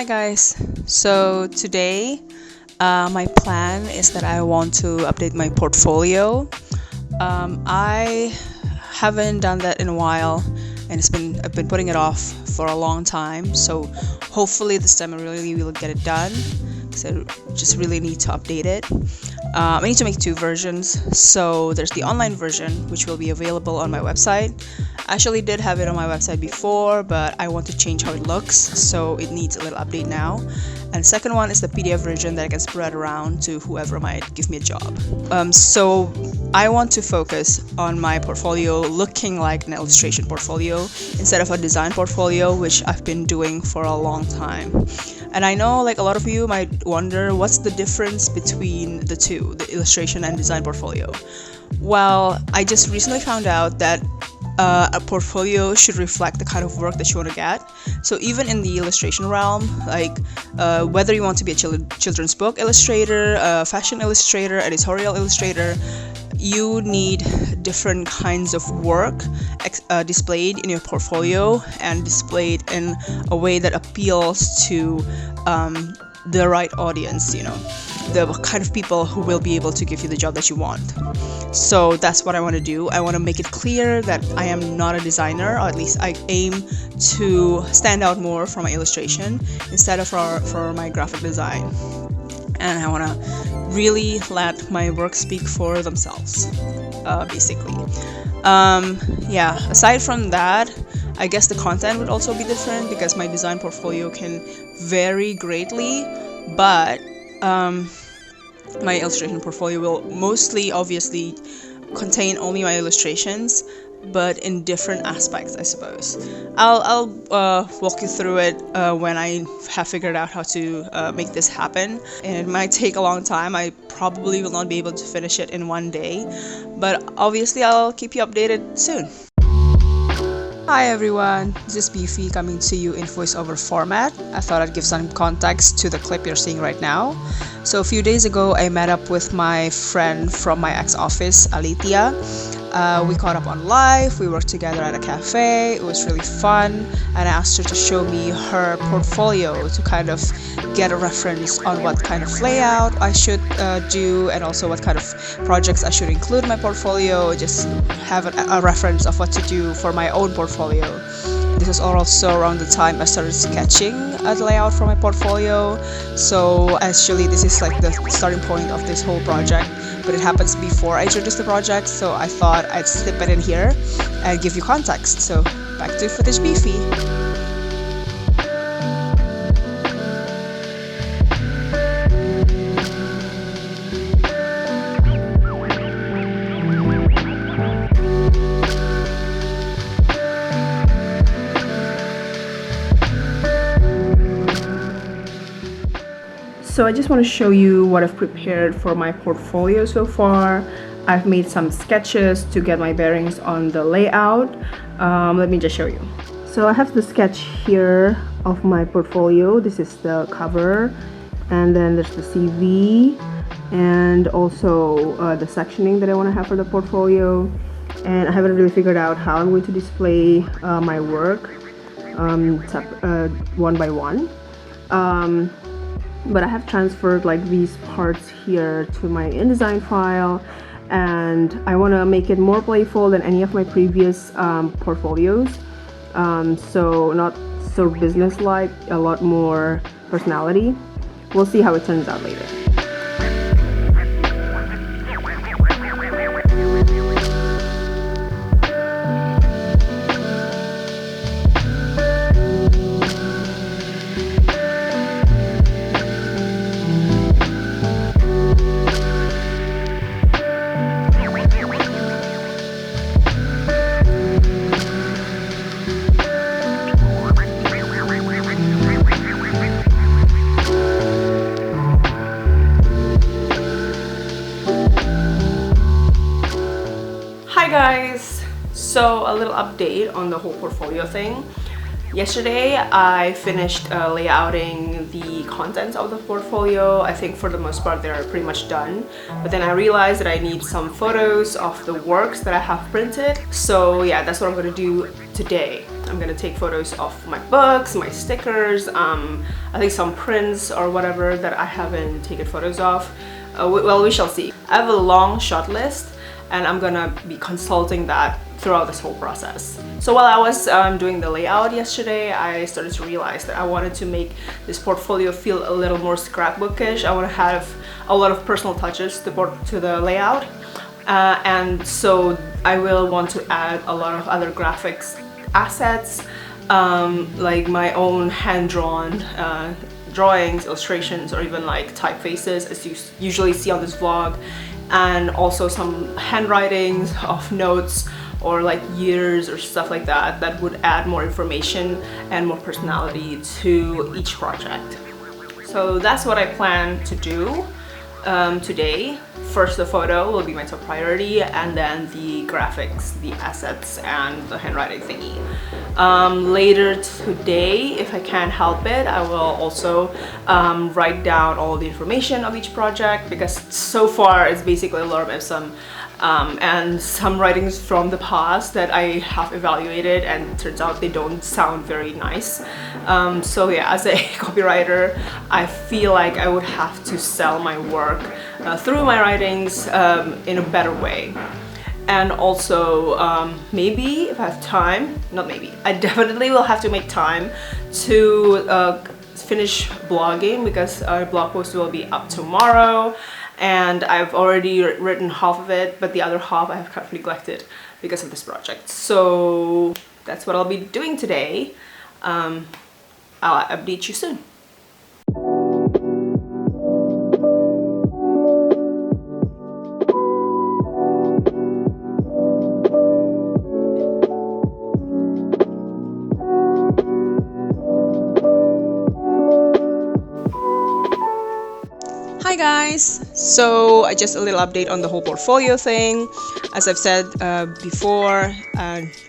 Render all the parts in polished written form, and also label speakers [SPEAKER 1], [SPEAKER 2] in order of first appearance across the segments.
[SPEAKER 1] Hi guys, so today my plan is that I want to update my portfolio. I haven't done that in a while, and I've been putting it off for a long time, so hopefully this time I really will get it done because I just really need to update it. I need to make two versions. So there's the online version, which will be available on my website. I actually did have it on my website before, but I want to change how it looks, so it needs a little update now. And the second one is the PDF version that I can spread around to whoever might give me a job. So I want to focus on my portfolio looking like an illustration portfolio instead of a design portfolio, which I've been doing for a long time. And I know like a lot of you might wonder what's the difference between the two, the illustration and design portfolio. Well, I just recently found out that a portfolio should reflect the kind of work that you want to get. So even in the illustration realm, like whether you want to be a children's book illustrator, a fashion illustrator, editorial illustrator, you need different kinds of work displayed in your portfolio and displayed in a way that appeals to the right audience, you know, the kind of people who will be able to give you the job that you want. So that's what I want to do. I want to make it clear that I am not a designer, or at least I aim to stand out more for my illustration instead of for my graphic design. And I want to really let my work speak for themselves, basically. Yeah, aside from that, I guess the content would also be different because my design portfolio can vary greatly, but my illustration portfolio will mostly obviously contain only my illustrations, but in different aspects, I suppose. I'll walk you through it when I have figured out how to make this happen, and it might take a long time. I probably will not be able to finish it in one day, but obviously I'll keep you updated soon. Hi everyone, this is Beefy coming to you in voiceover format. I thought I'd give some context to the clip you're seeing right now. So a few days ago, I met up with my friend from my ex-office, Alitia. We caught up on live, we worked together at a cafe, it was really fun, and I asked her to show me her portfolio to kind of get a reference on what kind of layout I should do, and also what kind of projects I should include in my portfolio, just have a reference of what to do for my own portfolio. This was also around the time I started sketching a layout for my portfolio, so actually this is like the starting point of this whole project, but it happens before I introduced the project, so I thought I'd slip it in here and give you context. So back to footage Beefy.
[SPEAKER 2] So I just want to show you what I've prepared for my portfolio so far. I've made some sketches to get my bearings on the layout. Let me just show you. So I have the sketch here of my portfolio. This is the cover, and then there's the CV, and also the sectioning that I want to have for the portfolio. And I haven't really figured out how I'm going to display my work one by one. But I have transferred like these parts here to my InDesign file, and I want to make it more playful than any of my previous portfolios. So not so business-like, a lot more personality. We'll see how it turns out later. Hi guys! So a little update on the whole portfolio thing. Yesterday I finished layouting the contents of the portfolio. I think for the most part they're pretty much done, but then I realized that I need some photos of the works that I have printed. So yeah, that's what I'm going to do today. I'm gonna take photos of my books, my stickers, I think some prints or whatever that I haven't taken photos of. Well, we shall see. I have a long shot list and I'm gonna be consulting that throughout this whole process. So while I was doing the layout yesterday, I started to realize that I wanted to make this portfolio feel a little more scrapbookish. I want to have a lot of personal touches to the layout, and so I will want to add a lot of other graphics assets, like my own hand-drawn drawings, illustrations, or even like typefaces as you usually see on this vlog, and also some handwritings of notes or like years or stuff like that that would add more information and more personality to each project. So that's what I plan to do today. First, the photo will be my top priority, and then the graphics, the assets, and the handwriting thingy. Later today, if I can help it, I will also write down all the information of each project, because so far it's basically a lorem ipsum, and some writings from the past that I have evaluated, and it turns out they don't sound very nice. So yeah, as a copywriter, I feel like I would have to sell my work through my writings in a better way. And also, maybe if I have time, not maybe, I definitely will have to make time to finish blogging, because our blog post will be up tomorrow. And I've already written half of it, but the other half I have kind of neglected because of this project. So that's what I'll be doing today. I'll update you soon.
[SPEAKER 1] Hi guys! So just a little update on the whole portfolio thing. As I've said before,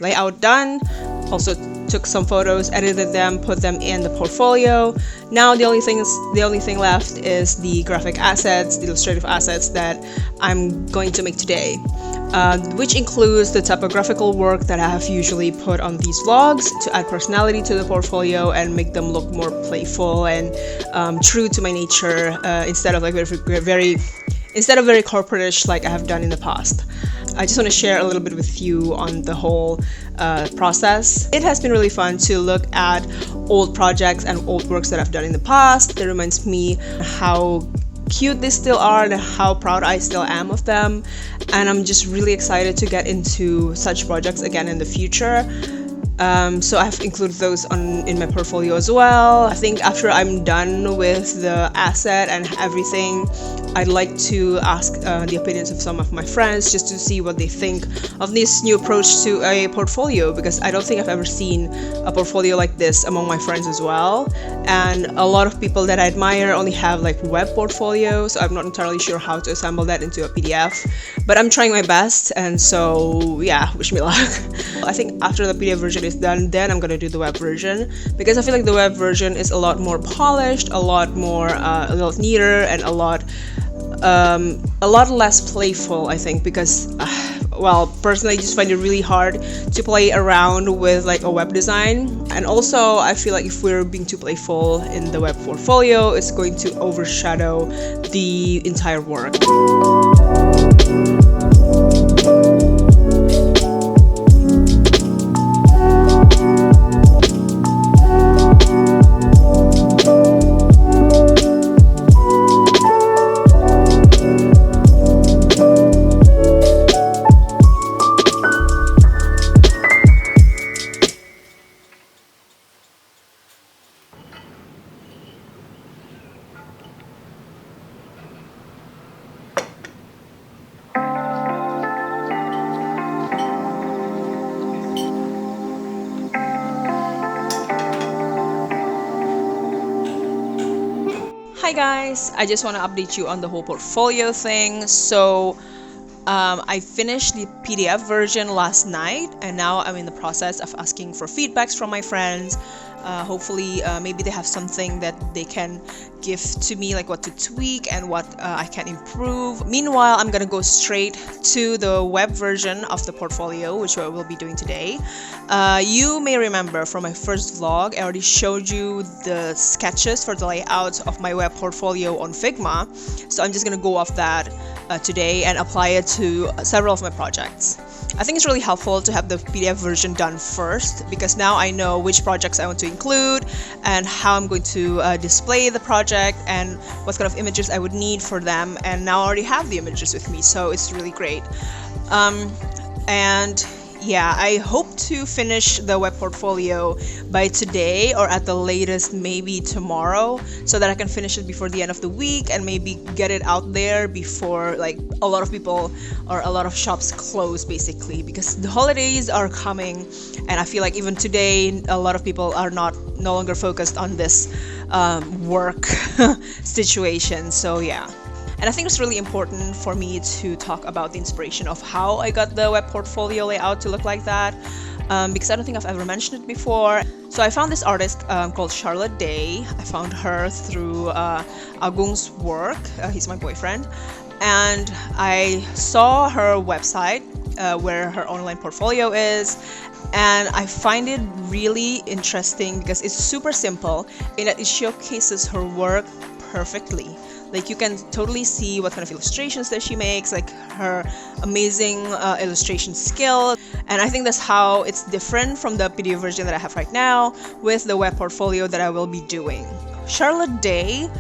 [SPEAKER 1] layout done. Also took some photos, edited them, put them in the portfolio. Now the only thing left is the graphic assets, the illustrative assets that I'm going to make today, which includes the typographical work that I have usually put on these vlogs to add personality to the portfolio and make them look more playful and true to my nature, instead of like very corporate-ish like I have done in the past. I just want to share a little bit with you on the whole process. It has been really fun to look at old projects and old works that I've done in the past. It reminds me how cute they still are and how proud I still am of them, and I'm just really excited to get into such projects again in the future. So I've included those in my portfolio as well. I think after I'm done with the asset and everything, I'd like to ask the opinions of some of my friends just to see what they think of this new approach to a portfolio, because I don't think I've ever seen a portfolio like this among my friends as well. And a lot of people that I admire only have like web portfolios, so I'm not entirely sure how to assemble that into a PDF, but I'm trying my best, and so yeah, wish me luck. I think after the PDF version is done, then I'm gonna do the web version, because I feel like the web version is a lot more polished, a lot more a little neater, and a lot less playful, I think, because well, personally I just find it really hard to play around with like a web design, and also I feel like if we're being too playful in the web portfolio, it's going to overshadow the entire work. Hi guys, I just want to update you on the whole portfolio thing. So I finished the PDF version last night, and now I'm in the process of asking for feedbacks from my friends Hopefully, maybe they have something that they can give to me, like what to tweak and what I can improve. Meanwhile, I'm gonna go straight to the web version of the portfolio, which I will be doing today. You may remember from my first vlog, I already showed you the sketches for the layout of my web portfolio on Figma. So I'm just gonna go off that today and apply it to several of my projects. I think it's really helpful to have the PDF version done first, because now I know which projects I want to include and how I'm going to display the project and what kind of images I would need for them, and now I already have the images with me, so it's really great. And yeah, I hope to finish the web portfolio by today, or at the latest maybe tomorrow, so that I can finish it before the end of the week and maybe get it out there before like a lot of people or a lot of shops close, basically, because the holidays are coming, and I feel like even today a lot of people are no longer focused on this work situation. So yeah. And I think it's really important for me to talk about the inspiration of how I got the web portfolio layout to look like that, because I don't think I've ever mentioned it before. So I found this artist called Charlotte Day. I found her through Agung's work. He's my boyfriend. And I saw her website where her online portfolio is. And I find it really interesting because it's super simple in that it showcases her work perfectly. Like, you can totally see what kind of illustrations that she makes, like her amazing illustration skill. And I think that's how it's different from the PDF version that I have right now with the web portfolio that I will be doing. Charlotte Day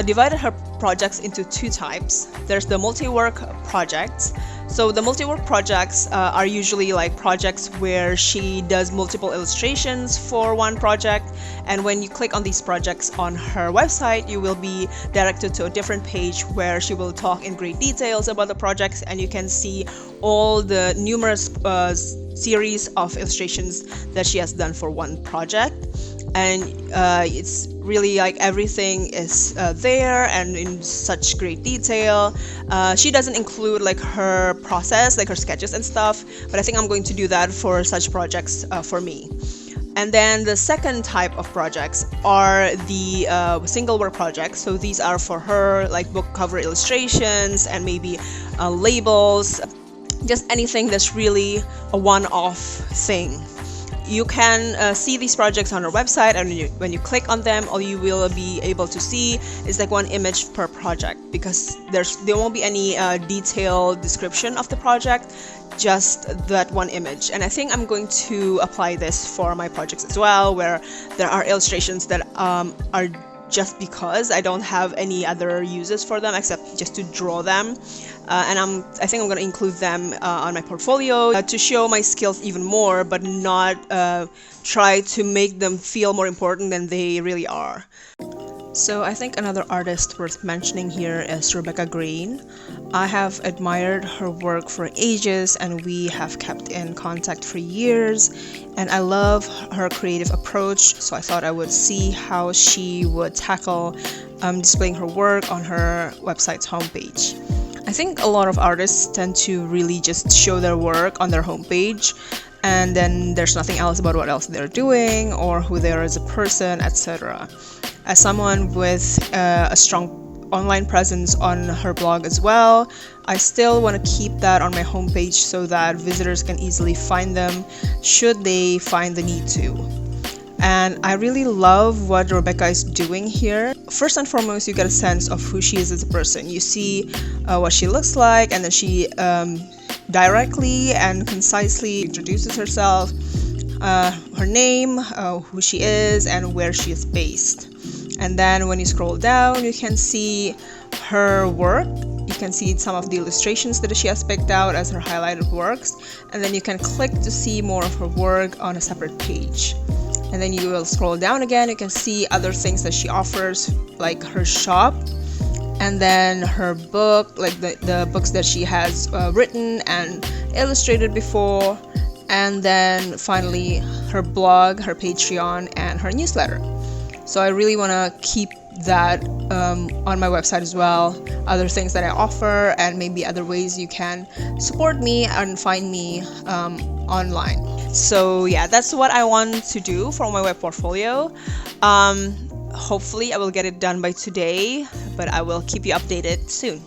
[SPEAKER 1] divided her projects into two types. There's the multi-work projects. So the multi-work projects are usually like projects where she does multiple illustrations for one project, and when you click on these projects on her website, you will be directed to a different page where she will talk in great details about the projects, and you can see all the numerous series of illustrations that she has done for one project. And it's really like everything is there and in such great detail. She doesn't include like her process, like her sketches and stuff, but I think I'm going to do that for such projects for me. And then the second type of projects are the single work projects. So these are for her, like book cover illustrations and maybe labels, just anything that's really a one-off thing. You can see these projects on our website, and when you click on them, all you will be able to see is like one image per project, because there won't be any detailed description of the project, just that one image. And I think I'm going to apply this for my projects as well, where there are illustrations that are just because I don't have any other uses for them except just to draw them, and I think I'm going to include them on my portfolio to show my skills even more, but not try to make them feel more important than they really are. So I think another artist worth mentioning here is Rebecca Green. I have admired her work for ages, and we have kept in contact for years, and I love her creative approach, so I thought I would see how she would tackle displaying her work on her website's homepage. I think a lot of artists tend to really just show their work on their homepage, and then there's nothing else about what else they're doing or who they are as a person, etc. As someone with a strong online presence on her blog as well, I still want to keep that on my homepage so that visitors can easily find them should they find the need to. And I really love what Rebecca is doing here. First and foremost, you get a sense of who she is as a person. You see what she looks like, and then she directly and concisely introduces herself, her name, who she is, and where she is based. And then when you scroll down, you can see her work. You can see some of the illustrations that she has picked out as her highlighted works, and then you can click to see more of her work on a separate page. And then you will scroll down again, you can see other things that she offers, like her shop, and then her book, like the books that she has written and illustrated before, and then finally her blog, her Patreon, and her newsletter. So I really want to keep that on my website as well, other things that I offer, and maybe other ways you can support me and find me online. So yeah, that's what I want to do for my web portfolio. Hopefully I will get it done by today, but I will keep you updated soon.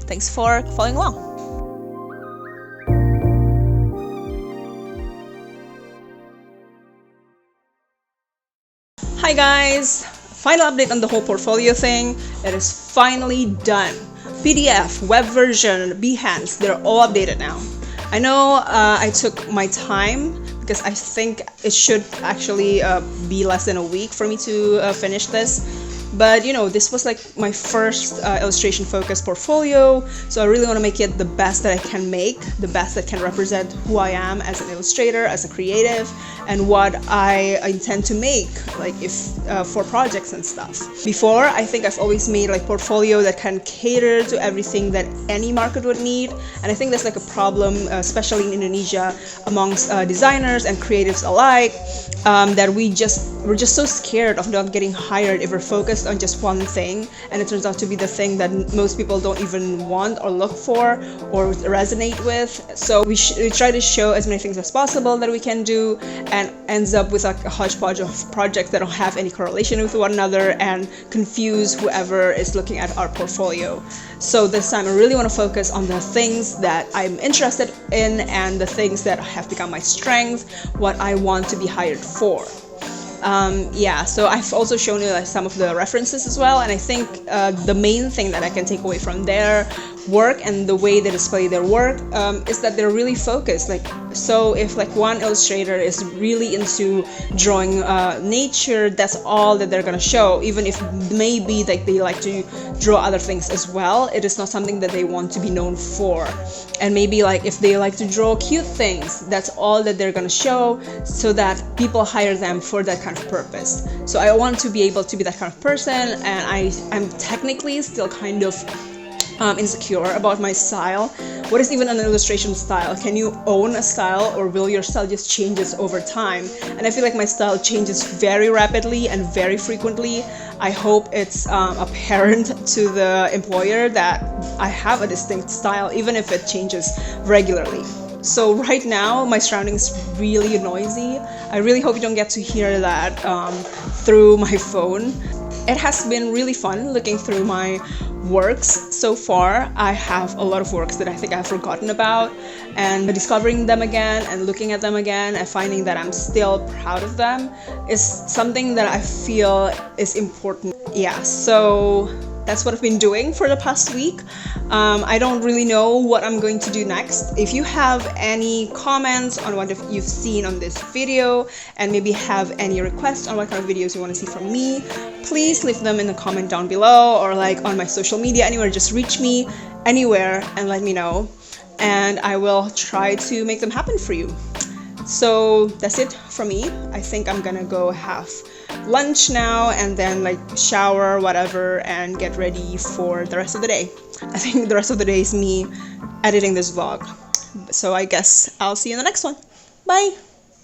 [SPEAKER 1] Thanks for following along. Hi guys! Final update on the whole portfolio thing. It is finally done. PDF, web version, Behance, they're all updated now. I know I took my time because I think it should actually be less than a week for me to finish this. But you know, this was like my first illustration focused portfolio, so I really want to make it the best that I can make, the best that can represent who I am as an illustrator, as a creative, and what I intend to make, like if for projects and stuff. Before, I think I've always made like portfolio that can cater to everything that any market would need, and I think that's like a problem, especially in Indonesia, amongst designers and creatives alike, that we're just so scared of not getting hired if we're focused on just one thing, and it turns out to be the thing that most people don't even want or look for or resonate with. So we try to show as many things as possible that we can do, and ends up with like a hodgepodge of projects that don't have any correlation with one another and confuse whoever is looking at our portfolio. So this time I really want to focus on the things that I'm interested in and the things that have become my strength, what I want to be hired for. Yeah, so I've also shown you like some of the references as well, and I think the main thing that I can take away from their work and the way they display their work is that they're really focused. Like, so if like one illustrator is really into drawing nature, that's all that they're gonna show, even if maybe like they like to draw other things as well. It is not something that they want to be known for. And maybe like if they like to draw cute things, that's all that they're gonna show, so that people hire them for that kind of purpose. So I want to be able to be that kind of person, and I'm technically still kind of insecure about my style. What is even an illustration style? Can you own a style, or will your style just changes over time? And I feel like my style changes very rapidly and very frequently. I hope it's apparent to the employer that I have a distinct style, even if it changes regularly. So right now my surroundings really noisy. I really hope you don't get to hear that through my phone. It has been really fun looking through my works so far. I have a lot of works that I think I've forgotten about, and discovering them again and looking at them again and finding that I'm still proud of them is something that I feel is important. Yeah, so that's what I've been doing for the past week. I don't really know what I'm going to do next. If you have any comments on what you've seen on this video, and maybe have any requests on what kind of videos you want to see from me, please leave them in the comment down below, or like on my social media, anywhere. Just reach me anywhere and let me know, and I will try to make them happen for you. So that's it from me. I think I'm gonna go have lunch now, and then like shower, whatever, and get ready for the rest of the day. I think the rest of the day is me editing this vlog. So I guess I'll see you in the next one. Bye!